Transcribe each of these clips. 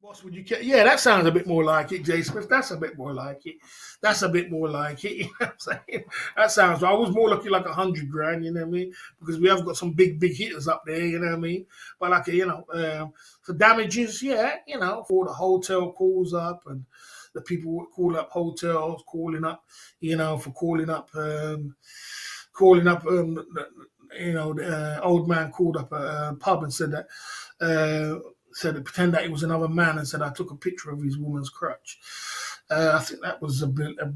Boss, would you care? Yeah, that sounds a bit more like it, Jay Smith. That's a bit more like it. That's a bit more like it. You know what I'm saying? That sounds. I was more looking like 100 grand. You know what I mean? Because we have got some big hitters up there. You know what I mean? But like for damages, yeah, for the hotel calls up and the people who call up hotels, calling up, for calling up. The old man called up a pub and said that. Said pretend that he was another man and said I took a picture of his woman's crutch. I think that was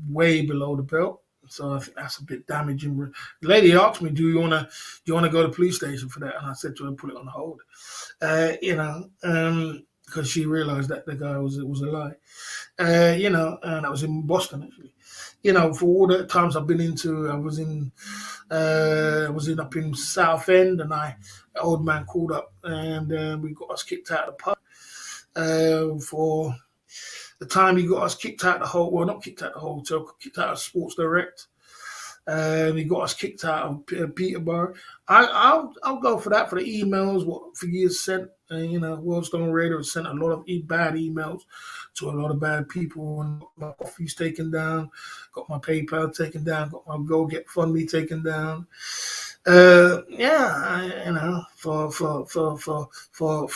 way below the belt. So I think that's a bit damaging. The lady asked me, "Do you wanna go to the police station for that?" And I said to her, "Put it on hold." Because she realised that the guy was a lie. And that was in Boston actually. For all the times I've been into, I was in up in South End, and the old man called up, and we got us kicked out of the pub for the time he got us kicked out the whole. Well, not kicked out the hotel, kicked out of Sports Direct. He got us kicked out of Peterborough. I'll go for that for the emails. What Figures sent, Worldstone Radio sent a lot of bad emails to a lot of bad people, and my coffee's taken down, got my PayPal taken down, got my Go Get Fund Me taken down. For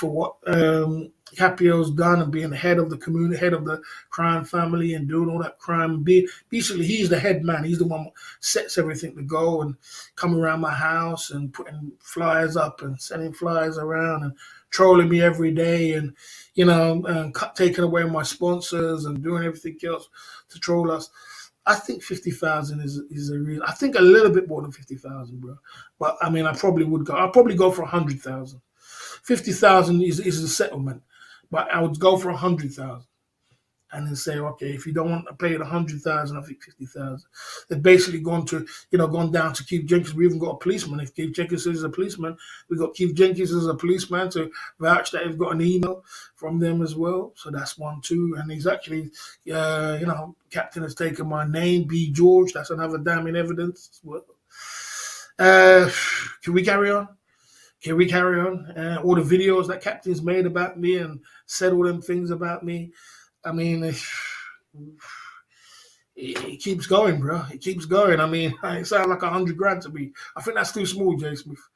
what Capio's done and being the head of the community, head of the crime family, and doing all that crime. Basically, he's the head man. He's the one who sets everything to go and coming around my house and putting flyers up and sending flyers around and trolling me every day and taking away my sponsors and doing everything else to troll us. I think 50,000 is a real. I think a little bit more than 50,000, bro. But I mean, I probably would go. I'll probably go for 100,000. 50,000 is a settlement, but I would go for 100,000 and then say, okay, if you don't want to pay the 100,000, I think 50,000. They've basically gone down to Keith Jenkins. We even got a policeman. If Keith Jenkins is a policeman, we got Keith Jenkins as a policeman to vouch that he's got an email from them as well. So that's 1, 2, and he's actually, Captain has taken my name, B. George. That's another damning evidence as well. Can we carry on? Can we carry on? All the videos that Captain's made about me and said all them things about me. I mean, it keeps going, bro. It keeps going. I mean, it sounds like 100 grand to me. I think that's too small, Jay Smith.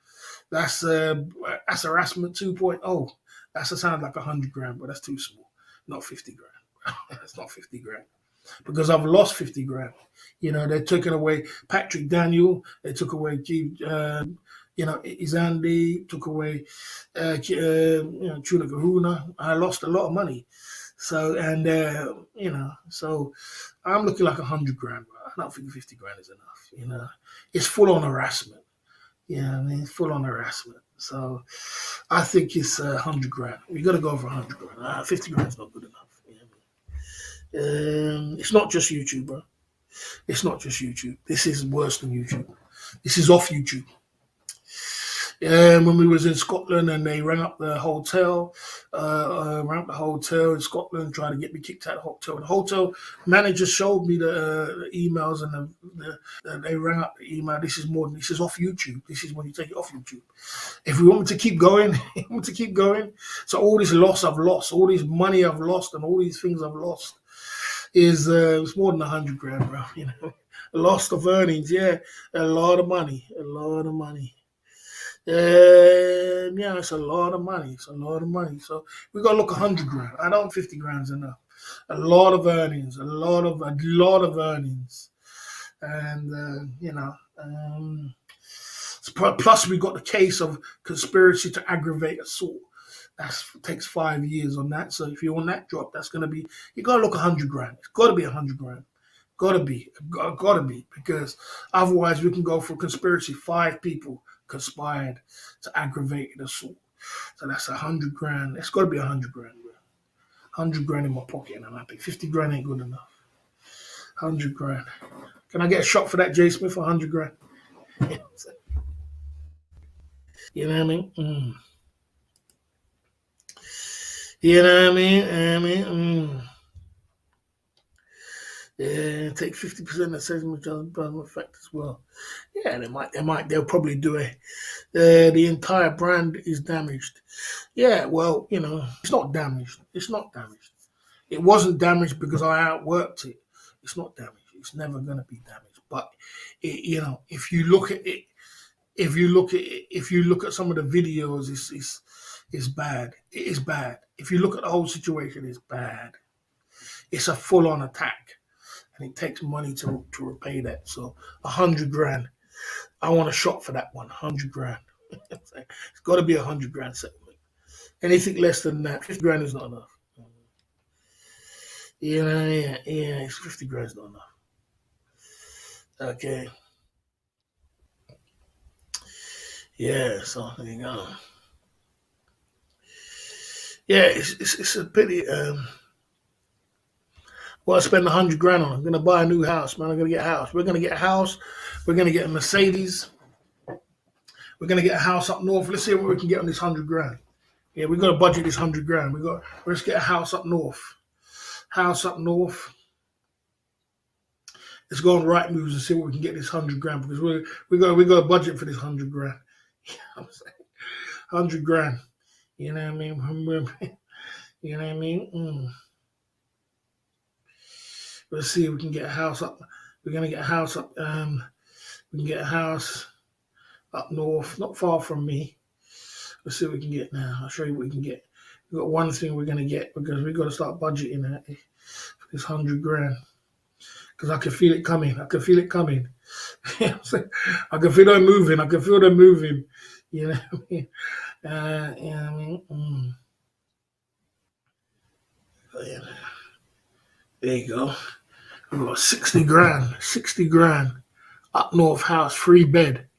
That's harassment 2.0. That's a sound like 100 grand, but that's too small. Not 50 grand. That's not 50 grand. Because I've lost 50 grand. They're taking away Patrick Daniel. They took away Izandi, took away Tuna Kahuna. I lost a lot of money. So, so I'm looking like 100 grand. I don't think 50 grand is enough. It's full on harassment. Yeah, I mean, it's full on harassment. So I think it's 100 grand. We got to go for 100 grand. 50 grand is not good enough. It's not just YouTube, bro. It's not just YouTube. This is worse than YouTube. This is off YouTube. When we was in Scotland and they rang up the hotel, in Scotland, trying to get me kicked out of the hotel. And the hotel manager showed me the emails and they rang up the email. This is off YouTube. This is when you take it off YouTube. If we want me to keep going, So all this loss I've lost, all this money I've lost, and all these things I've lost is it's more than 100 grand, bro. Lost of earnings, yeah, a lot of money. It's a lot of money. So we got to look 100 grand. I don't 50 grand's enough. A lot of earnings, a lot of earnings, and plus we got the case of conspiracy to aggravate assault. That takes 5 years on that. So if you want that drop, that's going to be, you got to look 100 grand. It's got to be 100 grand. Got to be, because otherwise we can go for conspiracy. 5 people conspired to aggravate an assault. So that's 100 grand. It's got to be 100 grand, bro. 100 grand in my pocket, and I'm happy. 50 grand ain't good enough. 100 grand. Can I get a shot for that, Jay Smith? For 100 grand. You know what I mean? You know what I mean? Yeah, take 50% of seismic adjustment effect as well. Yeah, they'll probably do a. The entire brand is damaged. Yeah, well, it's not damaged. It's not damaged. It wasn't damaged because I outworked it. It's not damaged. It's never going to be damaged. But if you look at it, if you look at some of the videos, it's bad. It is bad. If you look at the whole situation, it's bad. It's a full on attack, and it takes money to repay that. So 100 grand. I want a shot for that one. 100 grand. It's got to be 100 grand settlement. Anything less than that, 50 grand is not enough. Yeah, 50 grand is not enough. Okay. Yeah, so there you go. Yeah, it's a pity. Well, I spend 100 grand on. I'm gonna buy a new house, man. I'm gonna get a house. We're gonna get a house. We're gonna get a Mercedes. We're gonna get a house up north. Let's see what we can get on this 100 grand. Yeah, we got to budget this 100 grand. Let's get a house up north. House up north. Let's go on right moves and see what we can get this 100 grand because we got a budget for this 100 grand. You know what I'm saying? 100 grand. You know what I mean? You know what I mean? Let's see if we can get a house up. We're gonna get a house up. We can get a house up north, not far from me. Let's see what we can get now. I'll show you what we can get. We've got one thing we're gonna get because we've got to start budgeting that for this 100 grand. Because I can feel it coming. I can feel it coming. You know what I'm saying? I can feel them moving. I can feel them moving. You know what I mean? You know what I mean? Yeah. There you go. We've got 60 grand. 60 grand. Up north house, free bed.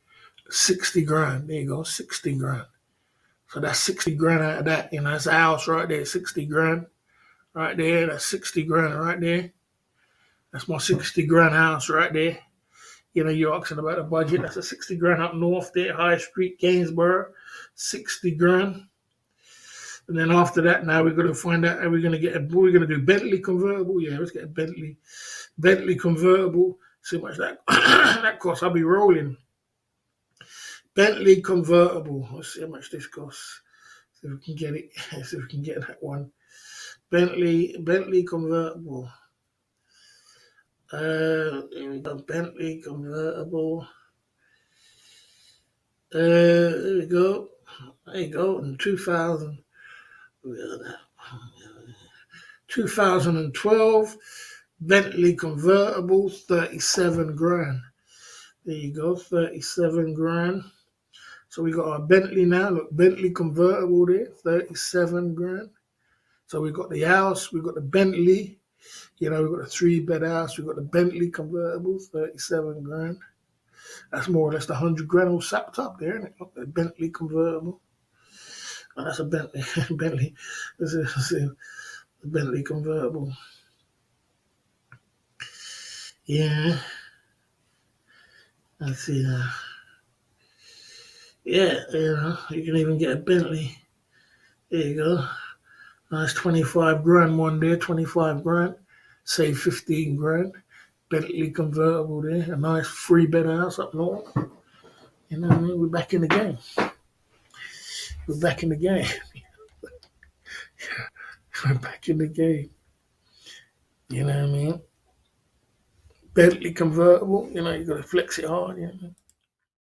60 grand. There you go. 60 grand. So that's 60 grand out of that. That's a house right there. 60 grand. Right there. That's 60 grand right there. That's my 60 grand house right there. You're asking about a budget. That's a 60 grand up north there, High Street, Gainsborough. 60 grand. And then after that, now we're going to find out how we're going to get what we're going to do. Bentley convertible. Yeah, let's get a Bentley convertible. See how much that that costs. I'll be rolling. Bentley convertible. Let's see how much this costs. See if we can get it. See if we can get that one. Bentley convertible. Here we go. Bentley convertible. There we go. There you go. In 2012, Bentley convertible, 37 grand. There you go, 37 grand. So we got our Bentley now. Look, Bentley convertible there, 37 grand. So we got the house, we got the Bentley. We've got a 3-bed house. We've got the Bentley convertible, 37 grand. That's more or less the 100 grand all sapped up there, isn't it? Look, the Bentley convertible. Oh, that's a Bentley. Bentley. Let's see. The Bentley convertible. Yeah. Let's see. Yeah, you can even get a Bentley. There you go. Nice 25 grand one there, 25 grand. Save 15 grand. Bentley convertible there. A nice 3-bed house up north. We're back in the game. We're back in the game. We're back in the game. You know what I mean? Bentley convertible, you got to flex it hard.